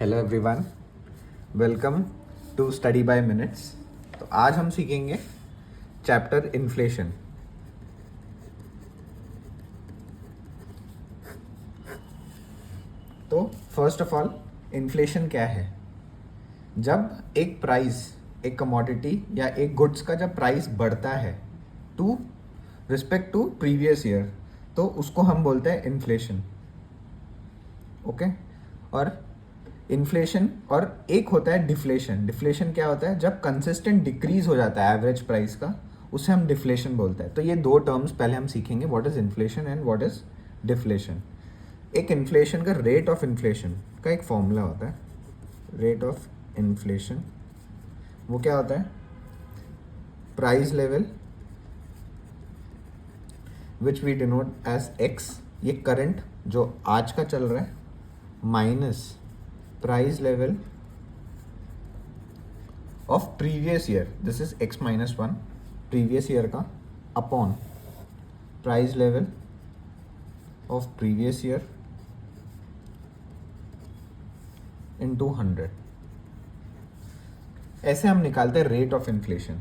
Hello everyone, welcome to study by minutes. तो आज हम सीखेंगे चैप्टर इन्फ्लेशन। तो फर्स्ट ऑफ ऑल, इन्फ्लेशन क्या है? जब एक प्राइस, एक कमोडिटी या एक गुड्स का जब प्राइस बढ़ता है to respect to previous year, तो उसको हम बोलते हैं इन्फ्लेशन। ओके। और इन्फ्लेशन और एक होता है डिफ्लेशन। डिफ्लेशन क्या होता है? जब कंसिस्टेंट डिक्रीज हो जाता है एवरेज प्राइस का, उसे हम डिफ्लेशन बोलते हैं। तो ये दो टर्म्स पहले हम सीखेंगे, what is inflation and what is deflation. एक इन्फ्लेशन का, रेट ऑफ इन्फ्लेशन का एक फॉर्मूला होता है। रेट ऑफ इन्फ्लेशन वो क्या होता है? Price level which we denote as X, ये करंट जो आज का चल रहा है, minus price level of previous year, this is x minus one, previous year का, upon price level of previous year into 100। ऐसे हम निकालते हैं रेट ऑफ इन्फ्लेशन।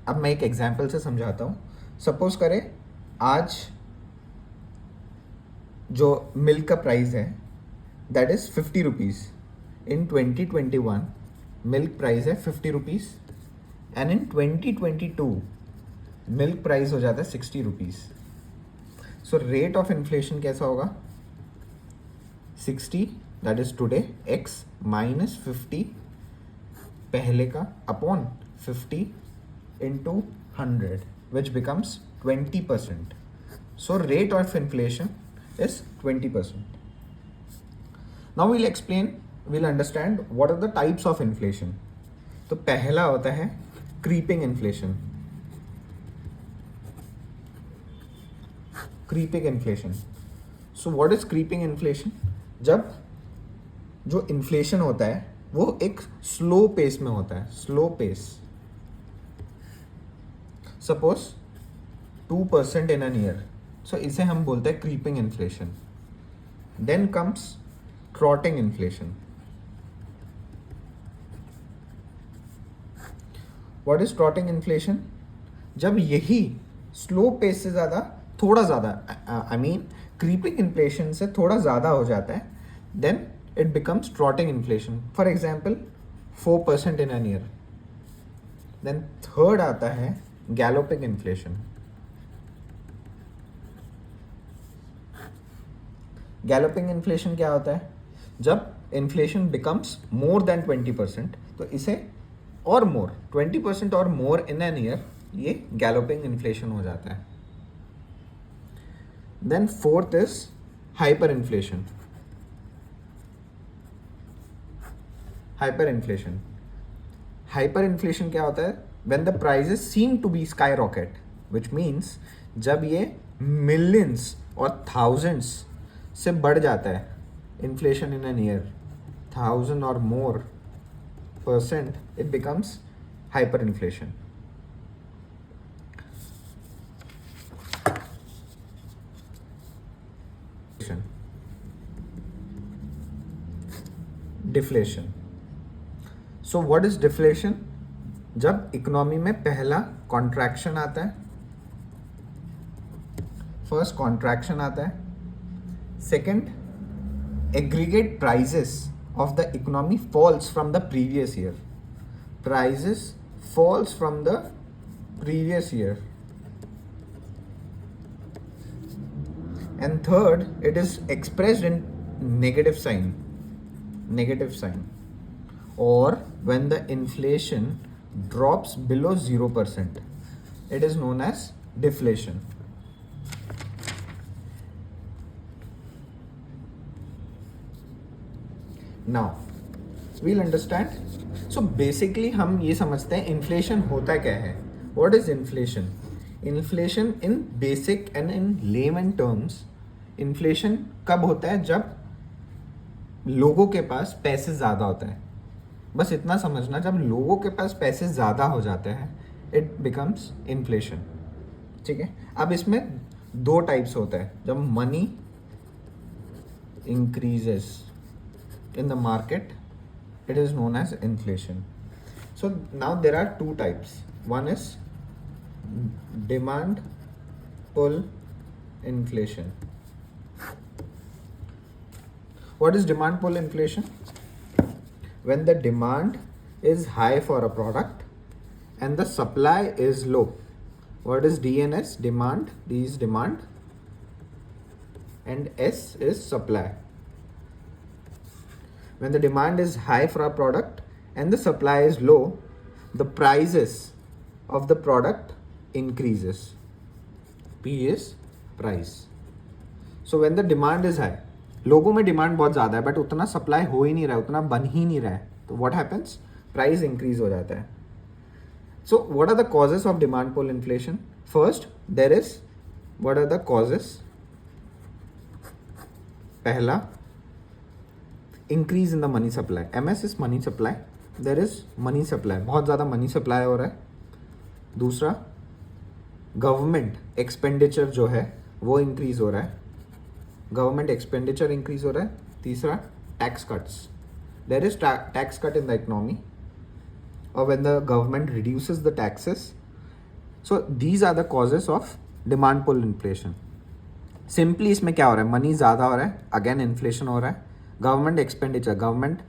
अब मैं एक एग्जांपल से समझाता हूँ। सपोज करें आज जो मिल्क का प्राइस है that is 50 rupees. In 2021 milk price है 50 rupees and in 2022 milk price हो जाता है 60 rupees. So rate of inflation कैसा होगा? 60 that is today, x minus 50 पहले का, upon 50 into 100 which becomes 20%. So rate of inflation is 20%. Now we'll understand what are the types of inflation. तो पहला होता है creeping inflation. Creeping inflation. So what is creeping inflation? जब जो inflation होता है वो एक slow pace में होता है, slow pace. Suppose 2% in an year. So इसे हम बोलते हैं creeping inflation. Then comes trotting inflation. What is trotting inflation? जब यही slow pace से ज़्यादा, थोड़ा ज़्यादा, I mean creeping inflation से थोड़ा ज़्यादा हो जाता है, then it becomes trotting inflation. For example, 4% in an year. Then third आता है galloping inflation. गैलोपिंग इन्फ्लेशन क्या होता है? जब इन्फ्लेशन बिकम्स मोर देन 20%, तो इसे और मोर 20% और मोर इन एन ईयर, ये गैलोपिंग इन्फ्लेशन हो जाता है। Then fourth is hyper inflation. Hyper inflation, hyper inflation क्या होता है? When the prices seem to be sky rocket, which means जब ये मिलियंस और थाउजेंड्स से बढ़ जाता है, इन्फ्लेशन इन एन ईयर 1000 और मोर %, it becomes hyper inflation. Deflation. So what is deflation? जब इकोनॉमी में पहला कॉन्ट्रैक्शन आता है, फर्स्ट कॉन्ट्रैक्शन आता है, second, aggregate prices of the economy falls from the previous year. Prices falls from the previous year. And third, it is expressed in negative sign. Negative sign. Or when the inflation drops below 0%, it is known as deflation. Now we'll understand. So basically हम ये समझते हैं inflation होता क्या है. What is inflation? Inflation in basic and in layman terms, inflation कब होता है? जब लोगों के पास पैसे ज़्यादा होता है. बस इतना समझना, जब लोगों के पास पैसे ज़्यादा हो जाते हैं इट बिकम्स इन्फ्लेशन. ठीक है. अब इसमें दो टाइप्स होता है. जब money increases, in the market, it is known as inflation. So now there are two types. One is demand pull inflation. What is demand pull inflation? When the demand is high for a product and the supply is low. What is DNS? Demand. D is demand and S is supply. When the demand is high for a product and the supply is low, the prices of the product increases. P is price. So when the demand is high, लोगों में demand बहुत ज़्यादा है but उतना supply हो ही नहीं रहा है, उतना बन ही नहीं रहा है, तो व्हाट हैपेंस, प्राइस इंक्रीज हो जाता है. So what are the causes of demand pull inflation? First there is, what are the causes? पहला, increase in the money supply. MS is money supply. There is money supply, बहुत ज़्यादा money supply हो रहा है. दूसरा, government expenditure जो है वो इंक्रीज हो रहा है, गवर्नमेंट एक्सपेंडिचर इंक्रीज हो रहा है. तीसरा, tax cuts. There is tax cut in the economy और when the government reduces the taxes. So these are the causes of demand pull inflation. Simply इसमें क्या हो रहा है, मनी ज़्यादा हो रहा है, अगेन इन्फ्लेशन हो रहा है. गवर्नमेंट एक्सपेंडिचर, गवर्नमेंट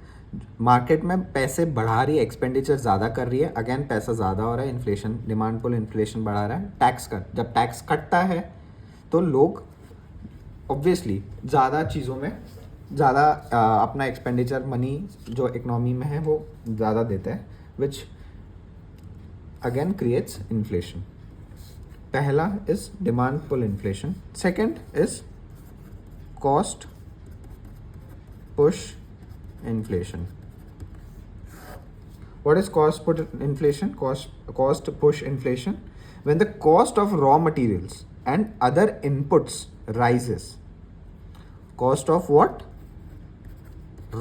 मार्केट में पैसे बढ़ा रही है, एक्सपेंडिचर ज़्यादा कर रही है, अगेन पैसा ज़्यादा हो रहा है, इन्फ्लेशन, डिमांड पुल इन्फ्लेशन बढ़ा रहा है. टैक्स कट, जब टैक्स कटता है तो लोग ऑब्वियसली ज़्यादा चीज़ों में ज़्यादा अपना एक्सपेंडिचर, मनी जो इकोनॉमी में है वो ज़्यादा देते हैं, विच अगेन क्रिएट्स इन्फ्लेशन. पहला is demand pull inflation. Second is cost push inflation. What is cost push inflation? Cost push inflation. When the cost of raw materials and other inputs rises. Cost of what?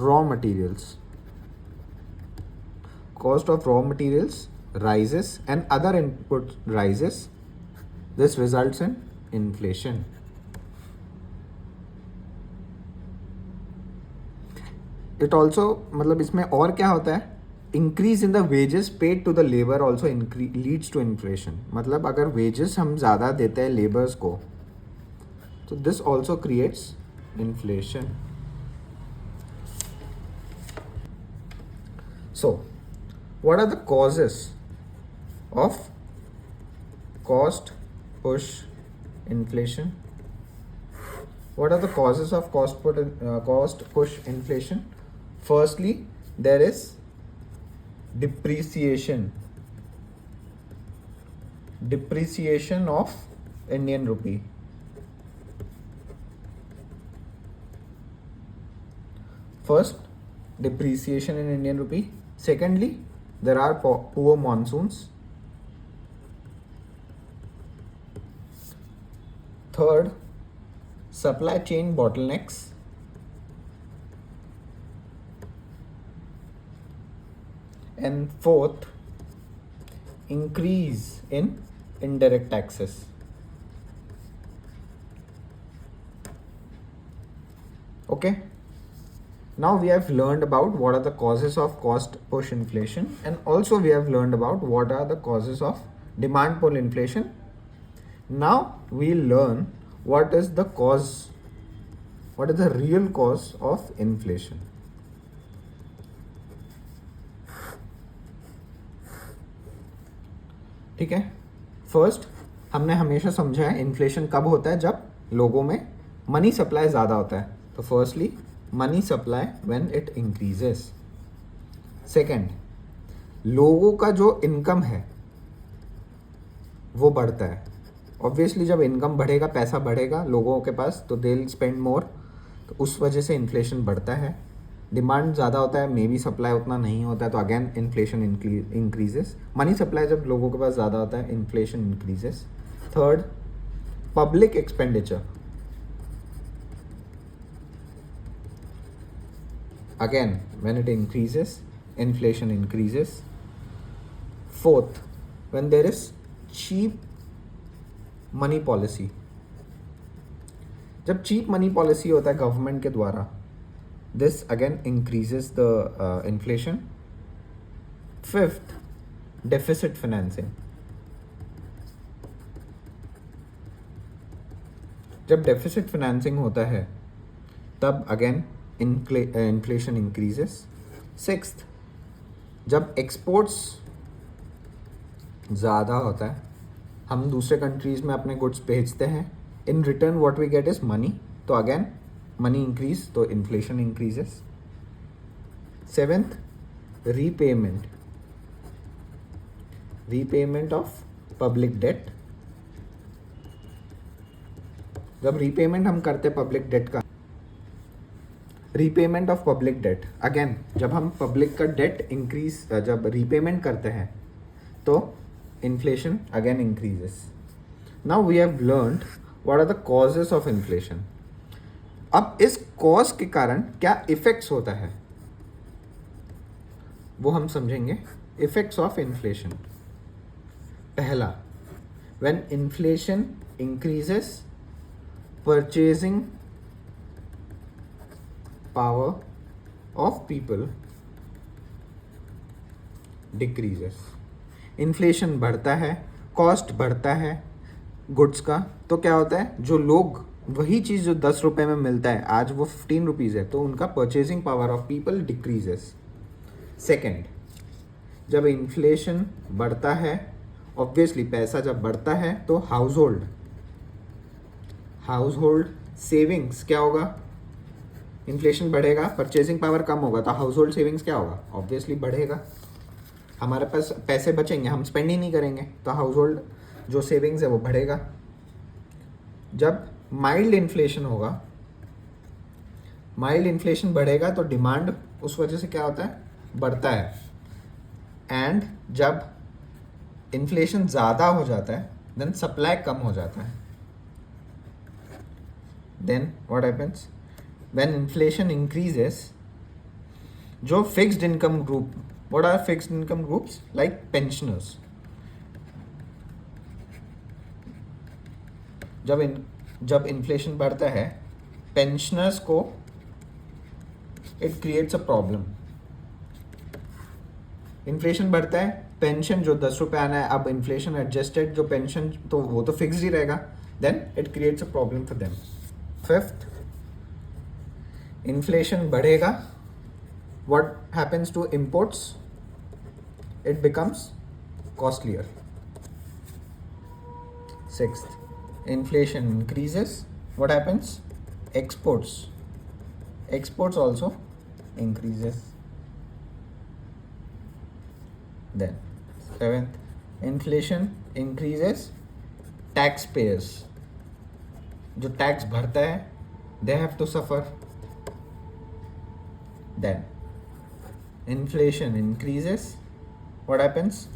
Raw materials. Cost of raw materials rises and other inputs rises. This results in inflation. It also, मतलब इसमें और क्या होता है, increase in the wages paid to the labour also leads to inflation. मतलब अगर wages हम ज़्यादा देते हैं लेबर्स को तो this also creates inflation. So what are the causes of cost push inflation? What are the causes of cost push inflation? Firstly, there is depreciation of Indian rupee. First, depreciation in Indian rupee. Secondly, there are poor monsoons. Third, supply chain bottlenecks. And fourth, increase in indirect taxes. Okay, now we have learned about what are the causes of cost push inflation, and also we have learned about what are the causes of demand pull inflation. Now we'll learn what is the cause, what is the real cause of inflation. ठीक है, first हमने हमेशा समझा है inflation कब होता है, जब लोगों में मनी सप्लाई ज़्यादा होता है. तो firstly money supply when it increases. Second, लोगों का जो इनकम है वो बढ़ता है. ऑब्वियसली जब इनकम बढ़ेगा, पैसा बढ़ेगा लोगों के पास, तो दे विल स्पेंड मोर, तो उस वजह से इन्फ्लेशन बढ़ता है. डिमांड ज़्यादा होता है, मे बी सप्लाई उतना नहीं होता है, तो again inflation increases. Money supply जब लोगों के पास ज़्यादा होता है, inflation increases. Third, public expenditure, again when it increases, inflation increases. Fourth, when there is cheap money policy. जब चीप मनी पॉलिसी होता है गवर्नमेंट के द्वारा, This again increases the inflation. Fifth, deficit financing. जब डेफिसिट फाइनेंसिंग होता है तब again inflation increases. Sixth, जब एक्सपोर्ट्स ज़्यादा होता है, हम दूसरे कंट्रीज़ में अपने गुड्स भेजते हैं, in return what we get is money, तो अगेन मनी इंक्रीज, तो inflation increases. Seventh, repayment of public debt. जब रीपेमेंट हम करते पब्लिक डेट का, repayment of public debt, again जब हम पब्लिक का डेट इंक्रीज, जब रीपेमेंट करते हैं तो inflation again increases. Now we have learned what are the causes of inflation. अब इस कॉज के कारण क्या इफेक्ट्स होता है वो हम समझेंगे. Effects of inflation. पहला, when inflation increases, purchasing power of people decreases. Inflation बढ़ता है, कॉस्ट बढ़ता है गुड्स का, तो क्या होता है, जो लोग वही चीज़ जो 10 रुपये में मिलता है आज वो 15 रुपीज़ है, तो उनका purchasing power of people decreases. Second, जब इन्फ्लेशन बढ़ता है, ऑब्वियसली पैसा जब बढ़ता है तो हाउस होल्ड सेविंग्स क्या होगा, इन्फ्लेशन बढ़ेगा, परचेजिंग पावर कम होगा, तो हाउस होल्ड सेविंग्स क्या होगा, ऑब्वियसली बढ़ेगा. हमारे पास पैसे बचेंगे, हम स्पेंड ही नहीं करेंगे, तो हाउस होल्ड जो सेविंग्स है वो बढ़ेगा. जब माइल्ड इन्फ्लेशन बढ़ेगा तो डिमांड उस वजह से क्या होता है, बढ़ता है. एंड जब इन्फ्लेशन ज़्यादा हो जाता है देन सप्लाई कम हो जाता है. Then what happens when inflation increases, जो fixed income group, what are fixed income groups, like pensioners, जब इन्फ्लेशन बढ़ता है पेंशनर्स को it creates a problem. Inflation बढ़ता है, पेंशन जो 10 रुपये आना है, अब इन्फ्लेशन एडजस्टेड जो पेंशन तो वो तो फिक्स्ड ही रहेगा, then it creates a problem for them. Fifth, inflation बढ़ेगा, what happens to imports, it becomes costlier. Sixth, inflation increases, what happens, exports also increases. Then seventh, inflation increases, taxpayers जो tax भरता है they have to suffer. Then inflation increases, what happens,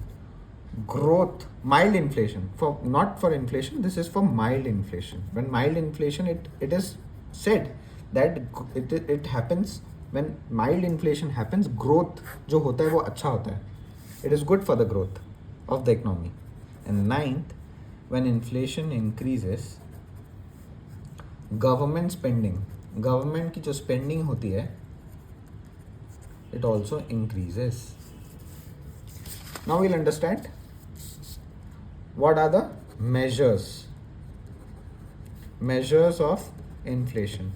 growth, mild inflation, not for inflation, this is for mild inflation. When mild inflation, it is said that it happens when mild inflation happens, growth जो होता है वो अच्छा होता है, it is good for the growth of the economy. And ninth, when inflation increases, government spending, government की जो spending होती है, it also increases. Now we'll understand what are the measures of inflation.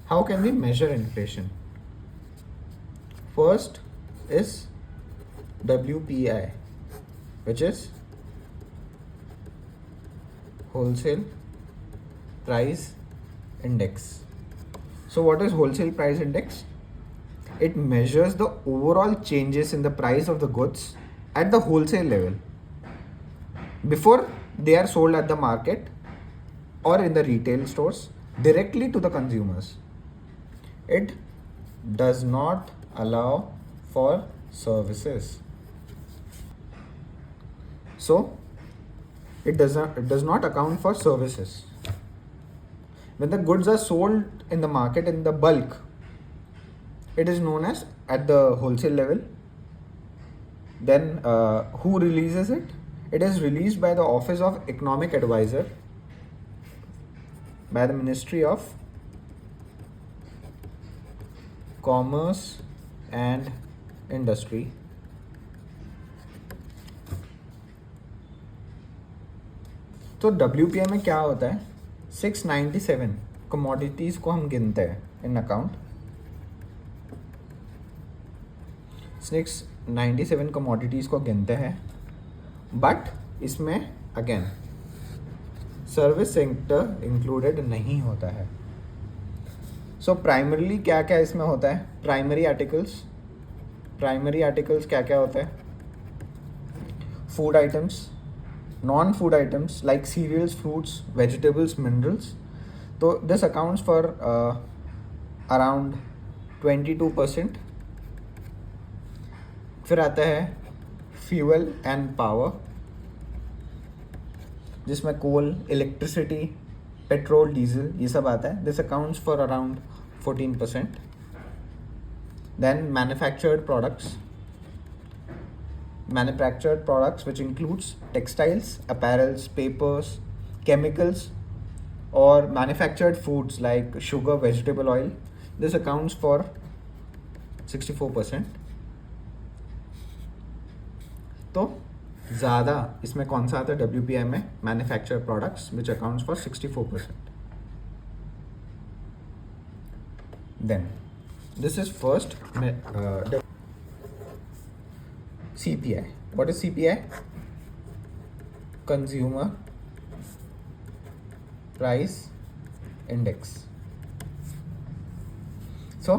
How can we measure inflation? First is WPI, which is wholesale price index. So what is wholesale price index? It measures the overall changes in the price of the goods at the wholesale level before they are sold at the market or in the retail stores directly to the consumers. It does not allow for services. So it does not account for services. When the goods are sold in the market in the bulk, it is known as at the wholesale level. Then who releases it? It is released by the Office of Economic Advisor, by the Ministry of commerce and industry, तो WPI में क्या होता है, 697 commodities को हम गिनते हैं इन account. 697 commodities को गिनते हैं, बट इसमें अगेन सर्विस सेक्टर इंक्लूडेड नहीं होता है। सो प्राइमरीली क्या क्या इसमें होता है, प्राइमरी आर्टिकल्स क्या क्या होता है, food items, non food items like cereals, fruits, vegetables, minerals, तो दिस अकाउंट्स फॉर अराउंड 22%। फिर आता है फ्यूल एंड पावर, जिसमें कोल, इलेक्ट्रिसिटी, पेट्रोल, डीजल ये सब आता है। This accounts for around 14%। Then manufactured products which includes textiles, apparels, papers, chemicals or manufactured foods like sugar, vegetable oil. This accounts for 64%. तो ज़्यादा इसमें कौन सा आता है WPI में, manufactured products which accounts for 64%. Then this is first CPI. What is CPI? Consumer Price Index. So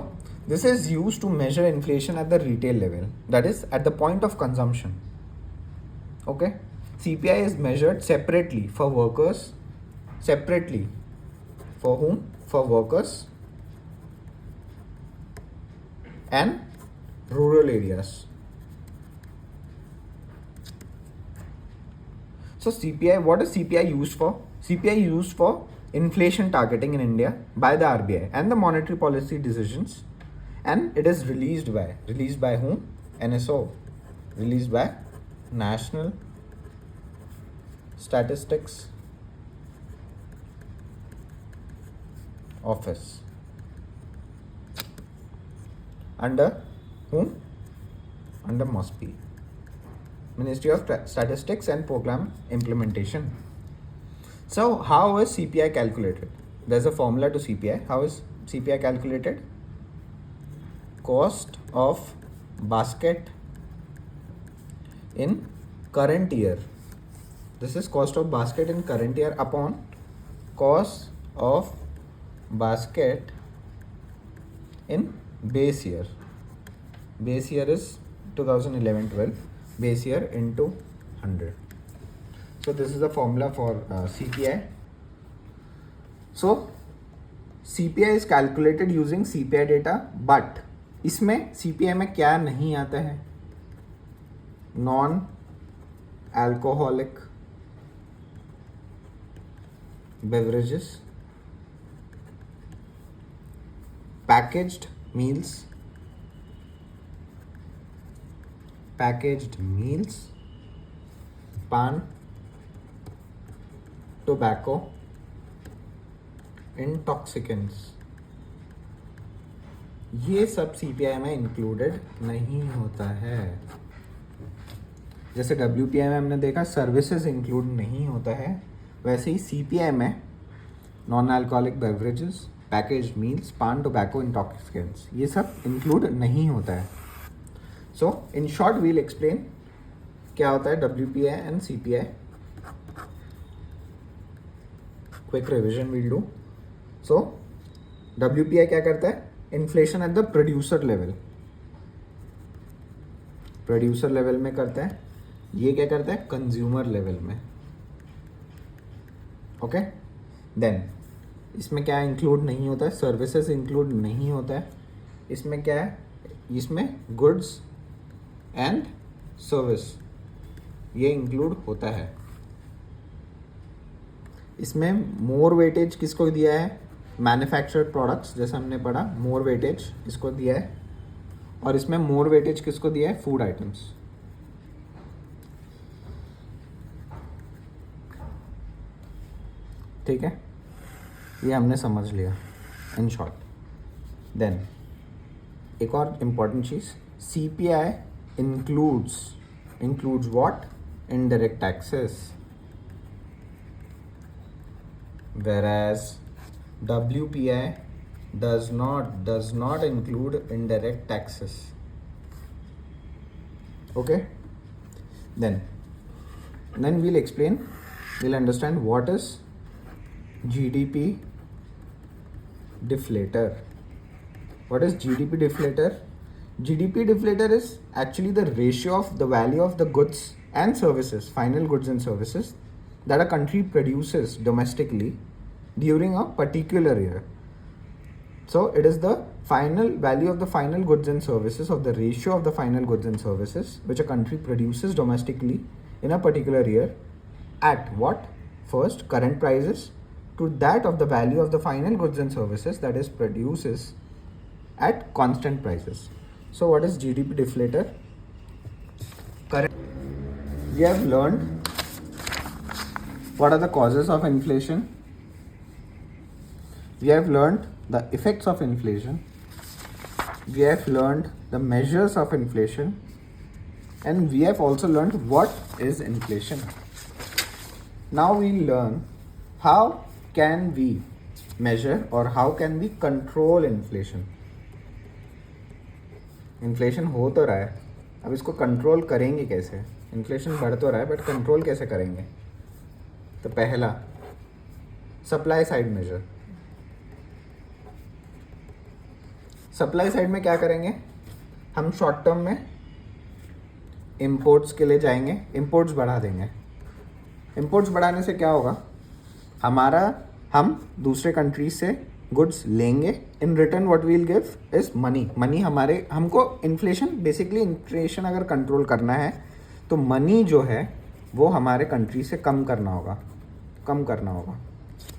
this is used to measure inflation at the retail level, that is at the point of consumption. Okay, CPI is measured separately for workers. Separately for whom? For workers and rural areas. So CPI, what is CPI used for? CPI used for inflation targeting in India by the RBI and the monetary policy decisions, and it is released by whom? NSO, released by National Statistics Office. Under whom? Under MOSPI, Ministry of Statistics and Program Implementation. So how is CPI calculated? There's a formula to CPI. How is CPI calculated? Cost of basket in current year. This is cost of basket in current year upon cost of basket in base year. Base year is 2011-12. Base year into 100. So this is the formula for CPI. So CPI is calculated using CPI data, but इसमें CPI में क्या नहीं आता है, non alcoholic beverages, packaged meals, पान, tobacco, intoxicants, ये सब CPI में इंक्लूडेड नहीं होता है। जैसे WPI में हमने देखा सर्विसेज इंक्लूड नहीं होता है, वैसे ही CPI में non alcoholic beverages, packaged meals, पान, टोबैको, इंटॉक्सिकेंट्स ये सब इंक्लूड नहीं होता है। So in short we'll explain क्या होता है WPI and CPI. Quick revision we'll do. So WPI क्या करता है, inflation at the producer level में करता है। ये क्या करता है, कंज्यूमर लेवल में। ओके, देन इसमें क्या इंक्लूड नहीं होता है, सर्विसेज इंक्लूड नहीं होता है। इसमें क्या है, इसमें गुड्स एंड सर्विस ये इंक्लूड होता है। इसमें मोर वेटेज किसको दिया है, मैन्युफैक्चर्ड प्रोडक्ट्स, जैसे हमने पढ़ा मोर वेटेज इसको दिया है, और इसमें मोर वेटेज किसको दिया है, फूड आइटम्स। ठीक है, ये हमने समझ लिया इन शॉर्ट। देन एक और important cheese, CPI includes what? Indirect taxes, whereas WPI does not include indirect taxes. Okay, then we'll understand what is GDP deflator. What is GDP deflator? GDP deflator is actually the ratio of the value of the goods and services, final goods and services, that a country produces domestically during a particular year. So it is the final value of the final goods and services, of the ratio of the final goods and services which a country produces domestically in a particular year at what? First, current prices to that of the value of the final goods and services that is produces at constant prices. So what is GDP deflator? We have learned what are the causes of inflation. We have learned the effects of inflation. We have learned the measures of inflation, and we have also learned what is inflation. Now we learn how can we measure or how can we control inflation. Inflation हो तो रहा है, अब इसको control करेंगे कैसे? Inflation बढ़ तो रहा है बट कंट्रोल कैसे करेंगे? तो पहला, supply side measure. Supply side में क्या करेंगे? हम शॉर्ट टर्म में इंपोर्ट्स के लिए जाएंगे, इंपोर्ट्स बढ़ा देंगे. इंपोर्ट्स बढ़ाने से क्या होगा? हम दूसरे कंट्रीज से गुड्स लेंगे, in return what we'll give is money. हमको इन्फ्लेशन अगर कंट्रोल करना है तो मनी जो है वो हमारे कंट्री से कम करना होगा.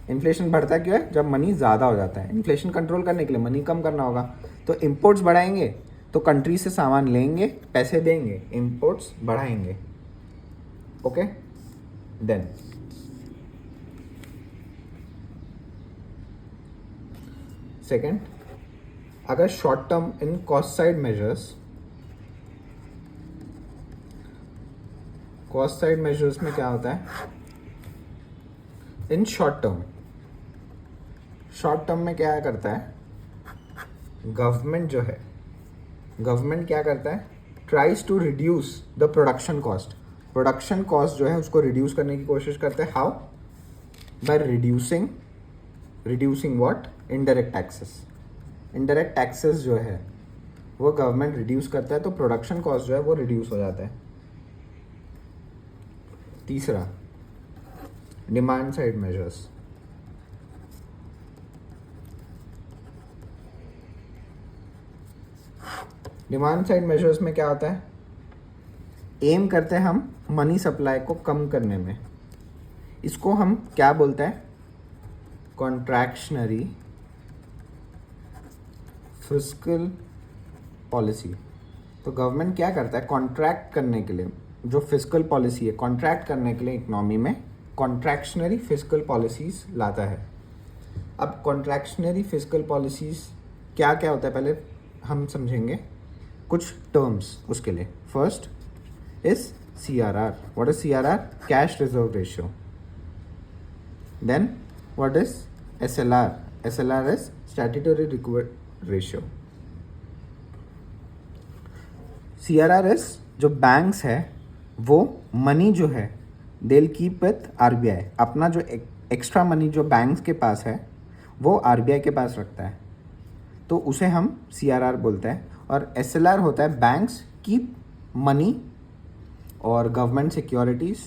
इन्फ्लेशन बढ़ता क्यों है? जब मनी ज़्यादा हो जाता है. इन्फ्लेशन कंट्रोल करने के लिए मनी कम करना होगा, तो इंपोर्ट्स बढ़ाएंगे तो कंट्री से सामान लेंगे, पैसे देंगे, इंपोर्ट्स बढ़ाएंगे. ओके, देन सेकेंड, अगर short term in cost side measures में क्या होता है? इन शॉर्ट टर्म में क्या करता है? गवर्नमेंट क्या करता है? Tries to reduce the production cost. Production cost जो है उसको रिड्यूस करने की कोशिश करते हैं. How? By reducing what? Indirect taxes जो है वो गवर्नमेंट रिड्यूस करता है, तो प्रोडक्शन कॉस्ट जो है वो रिड्यूस हो जाता है. तीसरा, demand side measures. Demand side measures में क्या होता है? एम करते हैं हम मनी सप्लाई को कम करने में. इसको हम क्या बोलते हैं? Contractionary fiscal policy. तो गवर्नमेंट क्या करता है? कॉन्ट्रैक्ट करने के लिए, जो फिस्कल पॉलिसी है, कॉन्ट्रैक्ट करने के लिए इकोनॉमी में कॉन्ट्रैक्शनरी फिस्कल पॉलिसीज लाता है. अब कॉन्ट्रैक्शनरी फिस्कल पॉलिसीज क्या क्या होता है पहले हम समझेंगे. कुछ टर्म्स उसके लिए. First is CRR. What is CRR? Cash reserve ratio. Then what is SLR? SLR is statutory required ratio. CRR is जो बैंक्स है वो मनी जो है they will keep with RBI. अपना जो एक्स्ट्रा मनी जो बैंक्स के पास है वो RBI के पास रखता है, तो उसे हम CRR बोलते हैं. और SLR होता है बैंक्स कीप मनी और गवर्नमेंट सिक्योरिटीज़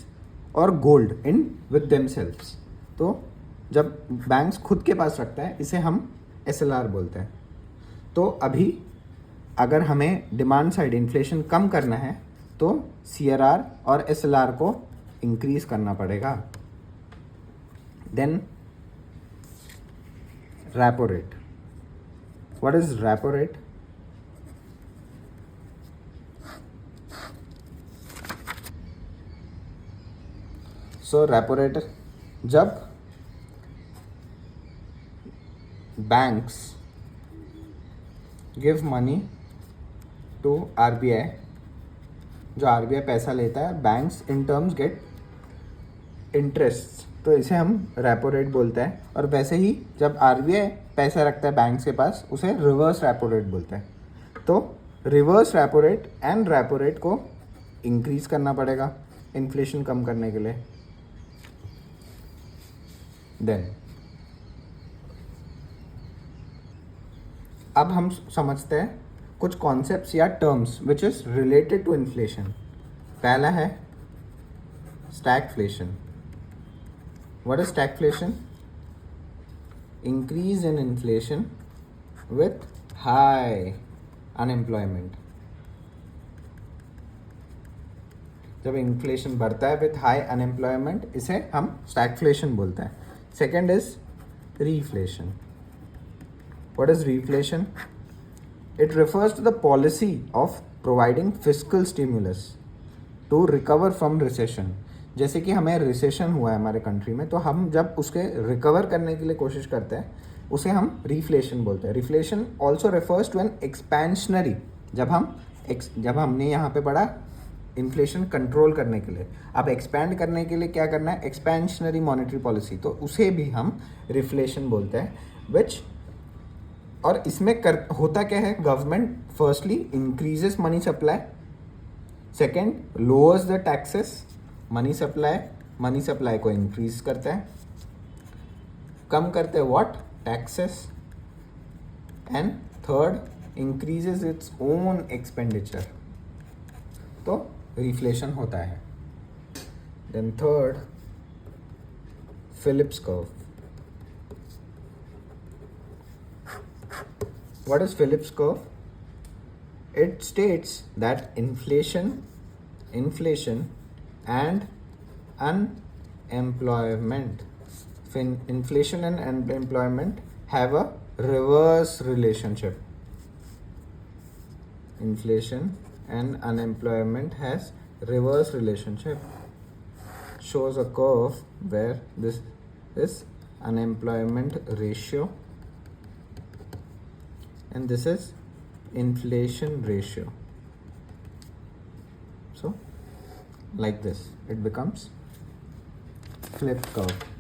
और गोल्ड इन विद देमसेल्व्स. तो जब बैंक्स खुद के पास रखता है इसे हम SLR बोलते हैं. तो अभी अगर हमें डिमांड साइड इन्फ्लेशन कम करना है तो CRR और SLR को इंक्रीज करना पड़ेगा. Then repo rate. What is repo rate? So repo rate, जब banks give money to RBI, जो RBI पैसा लेता है, banks in terms get interest, तो इसे हम रेपो रेट बोलते हैं. और वैसे ही जब RBI पैसा रखता है बैंक्स के पास, उसे रिवर्स रेपो रेट बोलते हैं. तो reverse repo rate and repo rate को इंक्रीज करना पड़ेगा इन्फ्लेशन कम करने के लिए. देन अब हम समझते हैं कुछ कॉन्सेप्ट्स या terms which is related to inflation. पहला है stagflation. What is stagflation? Increase in inflation with high unemployment. जब इन्फ्लेशन बढ़ता है विथ हाई अनएम्प्लॉयमेंट, इसे हम स्टैगफ्लेशन बोलते हैं. Second is reflation. What is reflation? It refers to the policy of providing fiscal stimulus to recover from recession. जैसे कि हमें रिसेशन हुआ है हमारे कंट्री में, तो हम जब उसके रिकवर करने के लिए कोशिश करते हैं, उसे हम रिफ्लेशन बोलते हैं. Reflation also refers to an expansionary. जब हमने यहाँ पे पढ़ा इन्फ्लेशन कंट्रोल करने के लिए, अब एक्सपैंड करने के लिए क्या करना है, एक्सपेंशनरी मॉनेटरी पॉलिसी, तो उसे भी हम रिफ्लेशन बोलते हैं. विच और इसमें होता क्या है, government firstly increases money supply, second lowers the taxes. Money supply को इंक्रीज करता है, कम करते हैं what, taxes, and third increases its own expenditure. तो रिफ्लेशन होता है. Then third, Phillips curve. What is Phillips curve? It states that inflation and unemployment have a reverse relationship. Inflation and unemployment has reverse relationship. Shows a curve where this is unemployment ratio and this is inflation ratio. So like this it becomes flip curve.